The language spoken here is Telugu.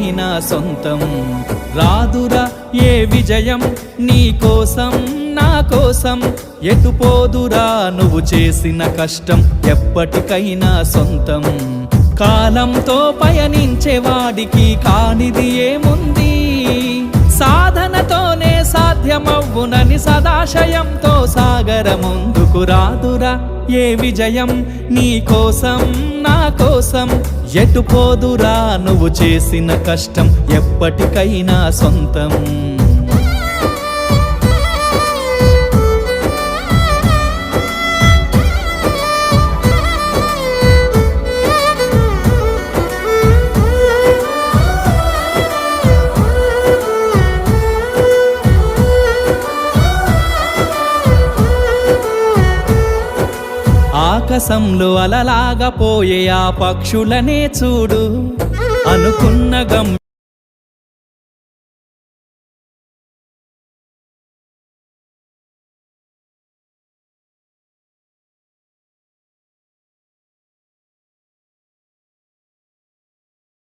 ఎప్పటికైనా సొంతం. రాదురా ఏ విజయం నీ కోసం నా కోసం, ఎటుపోదురా నువ్వు చేసిన కష్టం ఎప్పటికైనా సొంతం. కాలంతో పయనించేవాడికి కానిది ఏముంది, సాధనతోనే సాధ్యమవ్వునని సదాశయంతో సాగర ముందుకు. రాదురా ఏ విజయం నీ కోసం నా కోసం, ఎటుపోదురా నువ్వు చేసిన కష్టం ఎప్పటికైనా సొంతం. ఆకాశంలో అలలాగా పోయే ఆ పక్షులనే చూడు, అనుకున్న